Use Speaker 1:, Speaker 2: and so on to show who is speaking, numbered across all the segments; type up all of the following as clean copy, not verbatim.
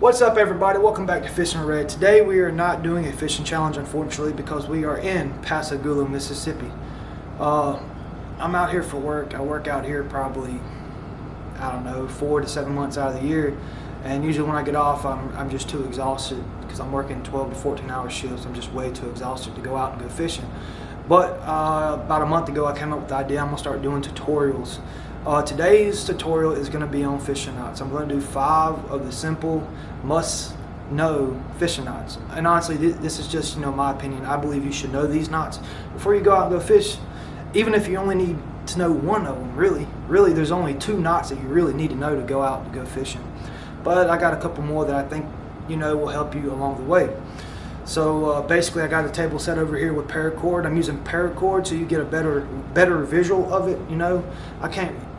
Speaker 1: What's up, everybody? Welcome back to Fishing Red. Today we are not doing a fishing challenge, unfortunately, because we are in Pascagoula, Mississippi. I'm out here for work. I work out here probably, 4 to 7 months out of the year, and usually when I get off I'm just too exhausted because I'm working 12 to 14 hour shifts. I'm just way too exhausted to go out and go fishing. But about a month ago I came up with the idea I'm gonna start doing tutorials. Today's tutorial is going to be on fishing knots. I'm going to do 5 of the simple must-know fishing knots. And honestly, this is just my opinion. I believe you should know these knots before you go out and go fish. Even if you only need to know one of them, really, there's only 2 knots that you really need to know to go out and go fishing. But I got a couple more that I think will help you along the way. So basically, I got a table set over here with paracord. I'm using paracord so you get a better visual of it.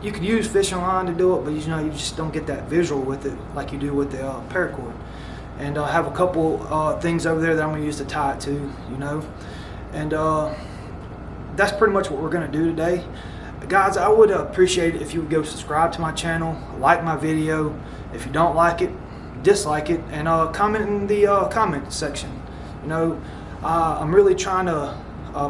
Speaker 1: You could use fishing line to do it, but you just don't get that visual with it like you do with the paracord. And I have a couple things over there that I'm gonna use to tie it to. And that's pretty much what we're gonna do today, guys. I would appreciate it if you would go subscribe to my channel, like my video. If you don't like it, dislike it, and comment in the comment section. I'm really trying to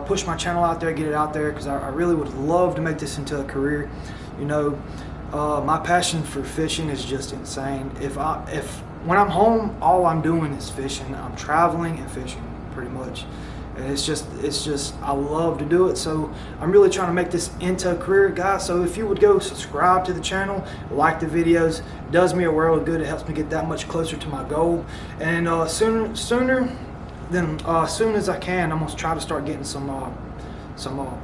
Speaker 1: push my channel out there, get it out there, because I really would love to make this into a career. My passion for fishing is just insane. When I'm home, all I'm doing is fishing. I'm traveling and fishing pretty much. And it's just I love to do it. So I'm really trying to make this into a career, guys. So if you would go subscribe to the channel, like the videos, it does me a world of good. It helps me get that much closer to my goal. And sooner than as soon as I can, I'm gonna try to start getting some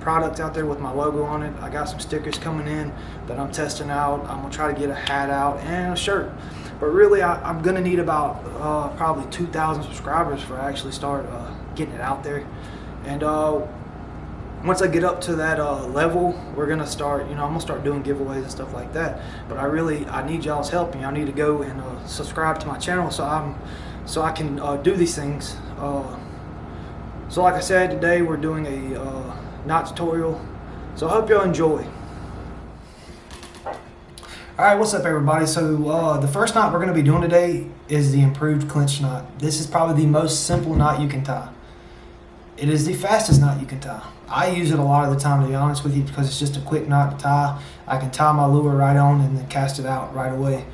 Speaker 1: products out there with my logo on it. I got some stickers coming in that I'm testing out. I'm gonna try to get a hat out and a shirt. But really, I'm gonna need about probably 2,000 subscribers for I actually start getting it out there. And once I get up to that level, we're gonna start. I'm gonna start doing giveaways and stuff like that. But I need y'all's help. I need to go and subscribe to my channel so I can do these things. So like I said, today we're doing a knot tutorial. So I hope y'all enjoy. Alright, what's up, everybody? So the first knot we're going to be doing today is the improved clinch knot. This is probably the most simple knot you can tie. It is the fastest knot you can tie. I use it a lot of the time, to be honest with you, because it's just a quick knot to tie. I can tie my lure right on and then cast it out right away.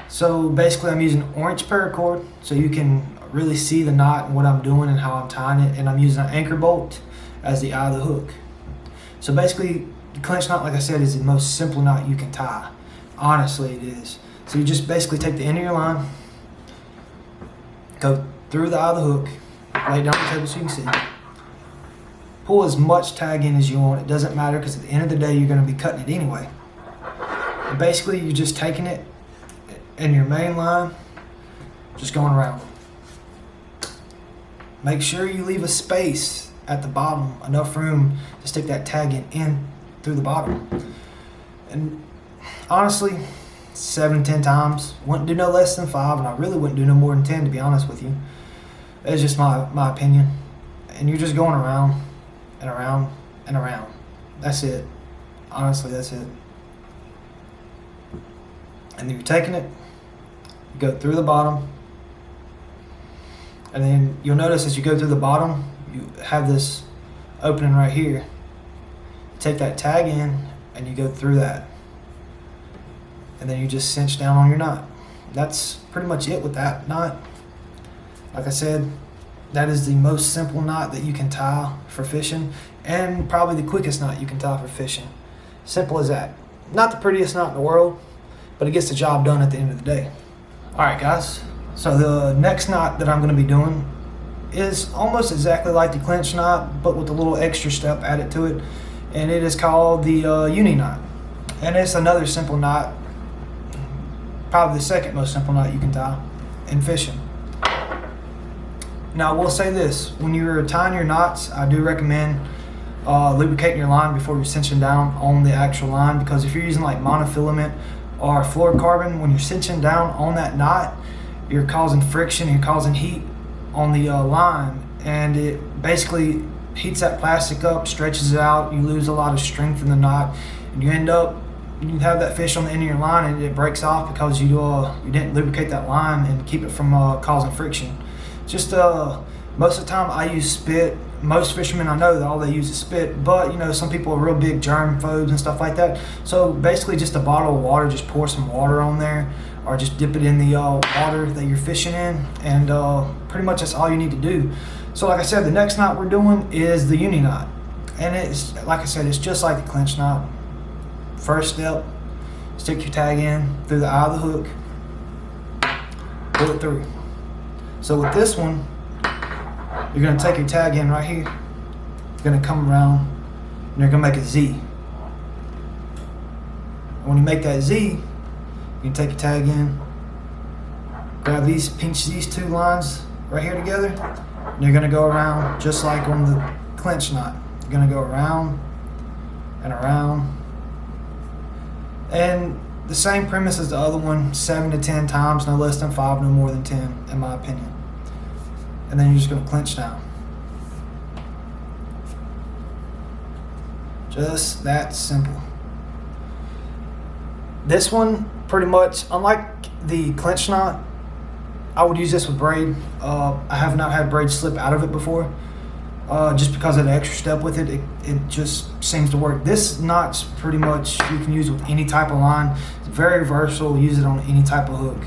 Speaker 1: So basically I'm using orange paracord so you can really see the knot and what I'm doing and how I'm tying it, and I'm using an anchor bolt as the eye of the hook. So basically the clinch knot, like I said, is the most simple knot you can tie. Honestly, it is. So you just basically take the end of your line, go through the eye of the hook, lay it down on the table so you can see, pull as much tag in as you want. It doesn't matter, because at the end of the day you're going to be cutting it anyway. And basically you're just taking it in your main line, just going around. Make sure you leave a space at the bottom, enough room to stick that tag in through the bottom. And honestly, 7 to 10 times. Wouldn't do no less than 5, and I really wouldn't do no more than 10, to be honest with you. It's just my opinion. And you're just going around and around and around. That's it. Honestly, that's it. And then you're taking it, you go through the bottom, and then you'll notice as you go through the bottom, you have this opening right here. You take that tag in and you go through that. And then you just cinch down on your knot. That's pretty much it with that knot. Like I said, that is the most simple knot that you can tie for fishing, and probably the quickest knot you can tie for fishing. Simple as that. Not the prettiest knot in the world, but it gets the job done at the end of the day. Alright, guys. So the next knot that I'm going to be doing is almost exactly like the clinch knot, but with a little extra step added to it, and it is called the UNI-Knot. And it's another simple knot, probably the second most simple knot you can tie in fishing. Now I will say this, when you're tying your knots, I do recommend lubricating your line before you're cinching down on the actual line, because if you're using like monofilament or fluorocarbon, when you're cinching down on that knot, you're causing friction, you're causing heat on the line, and it basically heats that plastic up, stretches it out, you lose a lot of strength in the knot, and you end up you have that fish on the end of your line and it breaks off because you didn't lubricate that line and keep it from causing friction. Just most of the time I use spit. Most fishermen I know that all they use is spit, but you know, some people are real big germ phobes and stuff like that. So basically just a bottle of water, just pour some water on there, or just dip it in the water that you're fishing in, and pretty much that's all you need to do. So like I said, the next knot we're doing is the UNI-Knot, and it's, like I said, it's just like the clinch knot. First step, stick your tag in through the eye of the hook, pull it through. So with this one, you're going to take your tag in right here, you're going to come around, and you're going to make a Z. And when you make that Z, you can take your tag in, grab these, pinch these two lines right here together, and you're going to go around just like on the clinch knot. You're going to go around and around. And the same premise as the other one, 7 to 10 times, no less than 5, no more than 10, in my opinion. And then you're just going to clinch down. Just that simple. This one, pretty much, unlike the clinch knot, I would use this with braid. I have not had braid slip out of it before. Just because of the extra step with it, it just seems to work. This knot's pretty much, you can use with any type of line. It's very versatile, use it on any type of hook.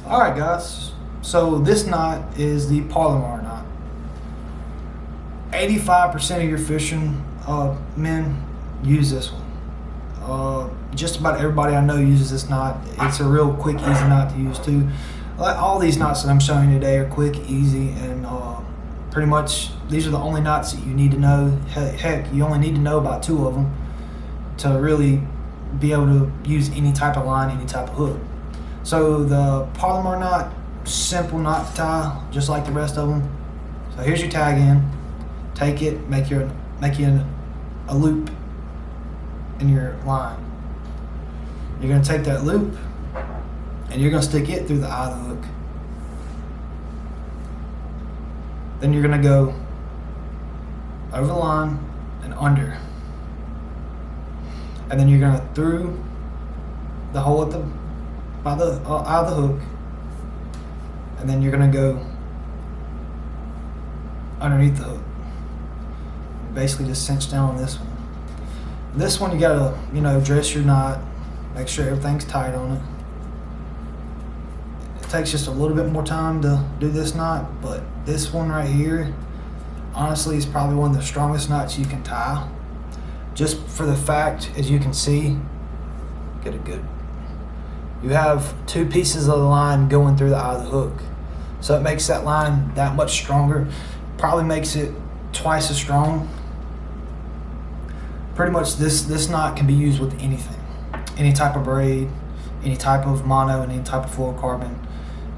Speaker 1: Alright guys, so this knot is the Palomar knot. 85% of your fishing men use this one. Just about everybody I know uses this knot. It's a real quick, easy knot to use too. All these knots that I'm showing you today are quick, easy, and pretty much these are the only knots that you need to know. Heck, you only need to know about 2 of them to really be able to use any type of line, any type of hook. So the Palomar knot, simple knot to tie, just like the rest of them. So here's your tag in. Take it, make you a loop in your line. You're going to take that loop and you're going to stick it through the eye of the hook. Then you're going to go over the line and under. And then you're going to through the hole at by the eye of the hook. And then you're going to go underneath the hook. Basically just cinch down on this one. This one you got to, dress your knot, make sure everything's tight on it. It takes just a little bit more time to do this knot, but this one right here, honestly, is probably one of the strongest knots you can tie. Just for the fact, as you can see, get it good. You have 2 pieces of the line going through the eye of the hook. So it makes that line that much stronger. Probably makes it twice as strong. Pretty much this knot can be used with anything. Any type of braid, any type of mono, and any type of fluorocarbon.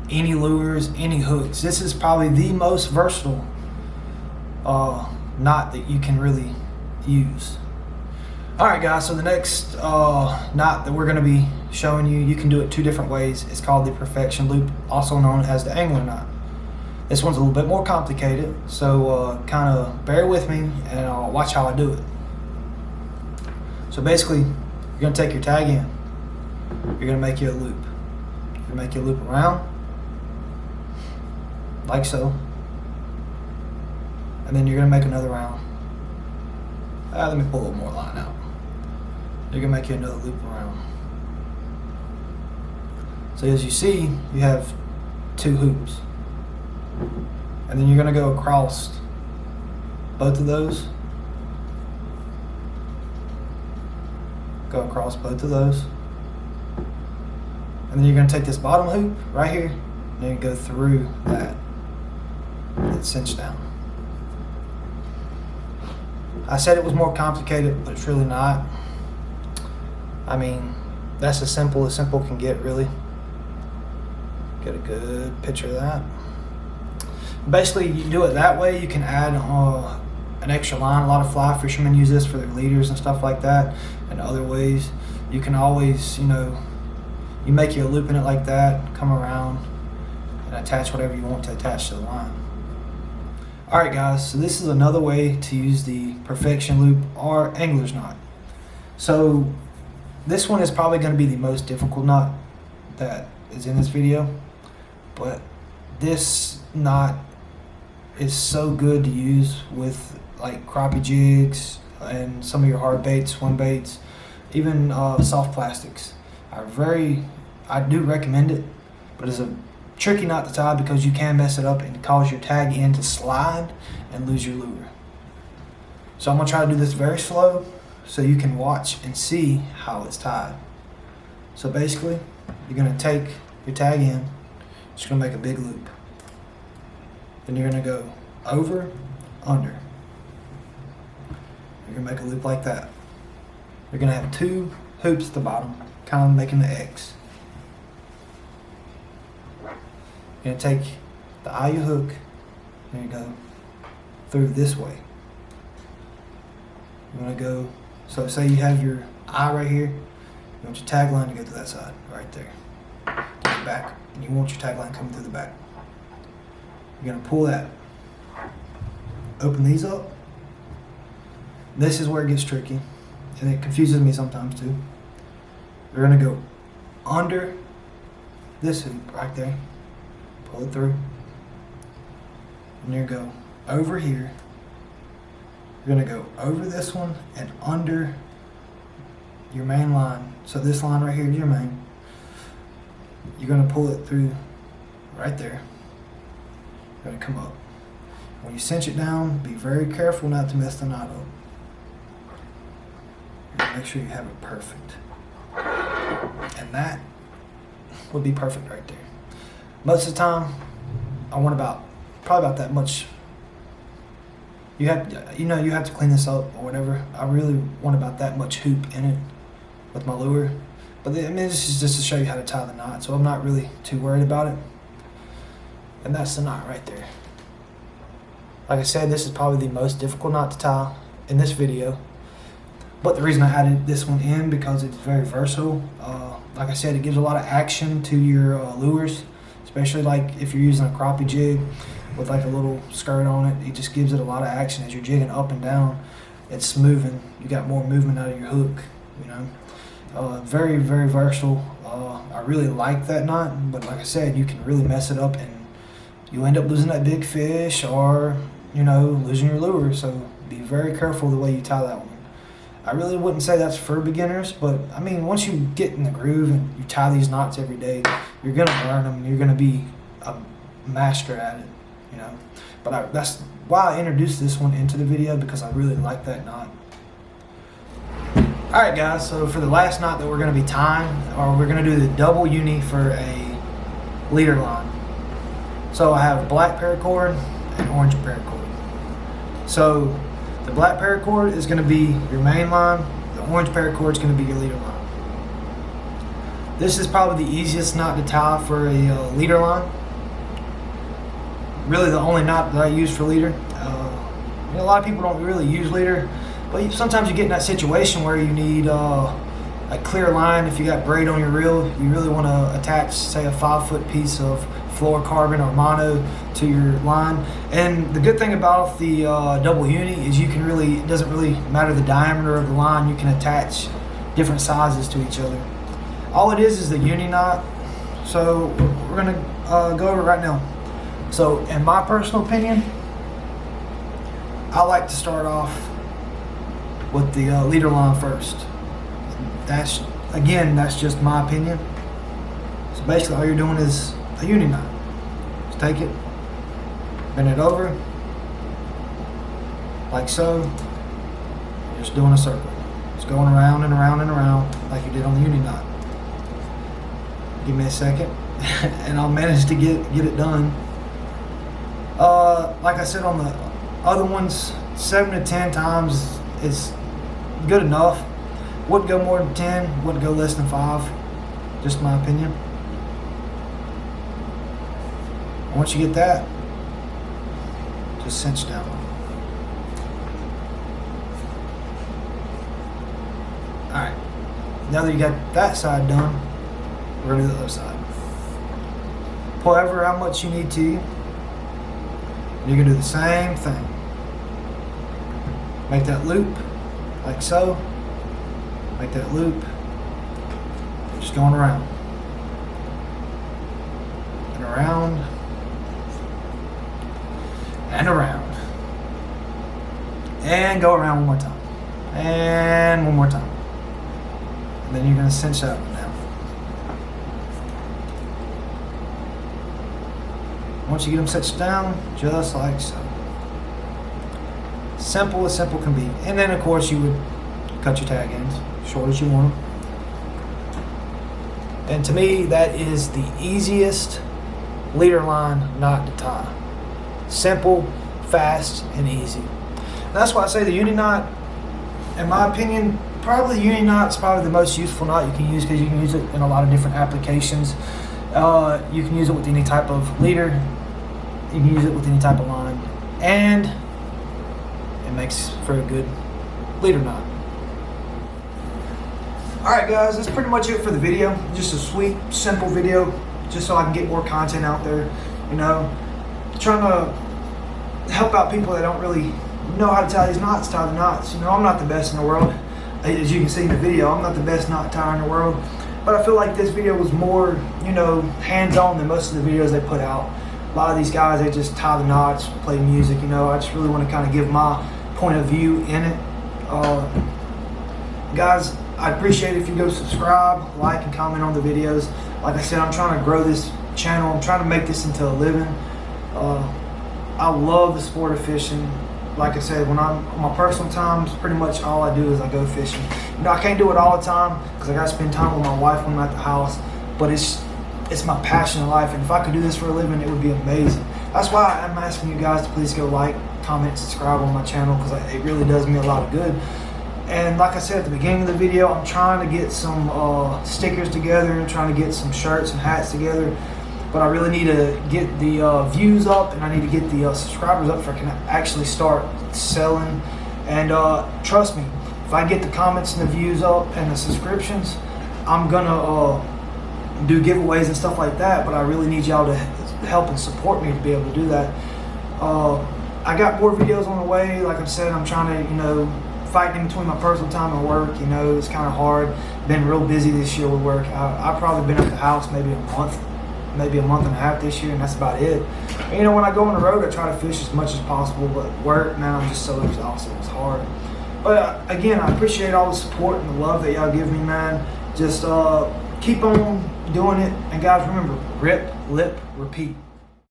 Speaker 1: Any lures, any hooks. This is probably the most versatile knot that you can really use. Alright guys, so the next knot that we're going to be showing you, you can do it 2 different ways. It's called the perfection loop, also known as the angler knot. This one's a little bit more complicated, so kind of bear with me and watch how I do it. So basically, you're going to take your tag in. You're going to make you a loop. You're going to make you a loop around, like so. And then you're going to make another round. Let me pull a little more line out. You're going to make you another loop around. So as you see, you have 2 hoops. And then you're going to go across both of those. Go across both of those. And then you're going to take this bottom hoop right here and you go through that. And cinch down. I said it was more complicated, but it's really not. I mean, that's as simple can get, really. Get a good picture of that. Basically, you do it that way, you can add an extra line. A lot of fly fishermen use this for their leaders and stuff like that, and other ways. You can always, you make you a loop in it like that, come around, and attach whatever you want to attach to the line. Alright guys, so this is another way to use the perfection loop or angler's knot. So This one is probably going to be the most difficult knot that is in this video, but this knot is so good to use with like crappie jigs and some of your hard baits, swim baits, even soft plastics. I do recommend it, but it's a tricky knot to tie because you can mess it up and cause your tag end to slide and lose your lure. So I'm gonna try to do this very slow so you can watch and see how it's tied. So basically, you're gonna take your tag end, just gonna make a big loop. Then you're gonna go over, under. You're gonna make a loop like that. You're gonna have two hoops at the bottom, kind of making the X. You're gonna take the eye of your hook, and you go through this way. You're gonna go, so say you have your eye right here, you want your tag line to go to that side, right there. To the back, and you want your tag line coming through the back. You're gonna pull that, open these up. This is where it gets tricky, and it confuses me sometimes too. You're gonna go under this hoop right there, pull it through, and you're gonna go over here. You're gonna go over this one and under your main line. So this line right here is your main. You're gonna pull it through right there. You're gonna come up. When you cinch it down, be very careful not to mess the knot up. You're gonna make sure you have it perfect. And that would be perfect right there. Most of the time, I want probably about that much. You have to clean this up or whatever. I really want about that much hoop in it with my lure. But this is just to show you how to tie the knot, so I'm not really too worried about it. And that's the knot right there. Like I said, this is probably the most difficult knot to tie in this video. But the reason I added this one in because it's very versatile. Like I said, it gives a lot of action to your lures, especially like if you're using a crappie jig with like a little skirt on it. It just gives it a lot of action as you're jigging up and down. It's moving. You got more movement out of your hook, you know. Very, very versatile. I really like that knot, but like I said, you can really mess it up and you end up losing that big fish or, you know, losing your lure. So be very careful the way you tie that one. I really wouldn't say that's for beginners, but I mean, once you get in the groove and you tie these knots every day, you're gonna learn them. You're gonna be a master at it, you know. But that's why I introduced this one into the video, because I really like that knot. All right, guys. So for the last knot that we're gonna be tying, or we're gonna do the double uni for a leader line. So I have black paracord and orange paracord. So the black paracord is going to be your main line. The orange paracord is going to be your leader line. This is probably the easiest knot to tie for a leader line. Really the only knot that I use for leader. A lot of people don't really use leader, but sometimes you get in that situation where you need a clear line. If you got braid on your reel, you really want to attach, say, a 5-foot piece of fluorocarbon or mono to your line. And the good thing about the double uni is you can really, it doesn't really matter the diameter of the line, you can attach different sizes to each other. All it is the uni knot. So we're gonna go over it right now. So in my personal opinion, I like to start off with the leader line first. That's just my opinion. So basically all you're doing is a uni knot. Just take it, bend it over, like so. You're just doing a circle. Just going around and around and around like you did on the uni knot. Give me a second and I'll manage to get it done. Like I said on the other ones, 7 to 10 times is good enough. Wouldn't go more than 10, wouldn't go less than 5. Just my opinion. Once you get that, just cinch down. Alright, now that you got that side done, we're going to do the other side. Pull over how much you need to. You're going to do the same thing. Make that loop, like so. Make that loop, Just going around and around and around, and go around one more time, and one more time, and then you're going to cinch that one down. Once you get them cinched down, just like so. Simple as simple can be. And then of course you would cut your tag ends short as you want them. And to me, that is the easiest leader line knot to tie. Simple, fast, and easy. And that's why I say the UNI-Knot, in my opinion, probably the UNI-Knot is probably the most useful knot you can use, because you can use it in a lot of different applications. You can use it with any type of leader. You can use it with any type of line. And it makes for a good leader knot. Alright guys, that's pretty much it for the video. Just a sweet, simple video, just so I can get more content out there. You know, trying to help out people that don't really know how to tie these knots, tie the knots. You know, I'm not the best in the world. As you can see in the video, I'm not the best knot tie in the world. But I feel like this video was more, you know, hands-on than most of the videos they put out. A lot of these guys, they just tie the knots, play music, you know. I just really want to kind of give my point of view in it. Guys, I'd appreciate it if you go subscribe, like, and comment on the videos. Like I said, I'm trying to grow this channel. I'm trying to make this into a living. I love the sport of fishing. Like I said, when I'm on my personal times, pretty much all I do is I go fishing. You know, I can't do it all the time because I got to spend time with my wife when I'm at the house. But it's my passion in life, and if I could do this for a living, it would be amazing. That's why I'm asking you guys to please go like, comment, subscribe on my channel, because it really does me a lot of good. And like I said at the beginning of the video, I'm trying to get some stickers together and trying to get some shirts and hats together. But I really need to get the views up, and I need to get the subscribers up so I can actually start selling. And trust me, if I get the comments and the views up and the subscriptions, I'm gonna do giveaways and stuff like that. But I really need y'all to help and support me to be able to do that. I got more videos on the way. Like I said, I'm trying to, you know, fighting in between my personal time and work. You know, it's kind of hard. Been real busy this year with work. I've probably been at the house maybe a month and a half this year, and that's about it. And, you know, when I go on the road, I try to fish as much as possible, but work, man, I'm just so exhausted. It's hard. But again, I appreciate all the support and the love that y'all give me, man. Just keep on doing it. And guys, remember, rip, lip, repeat.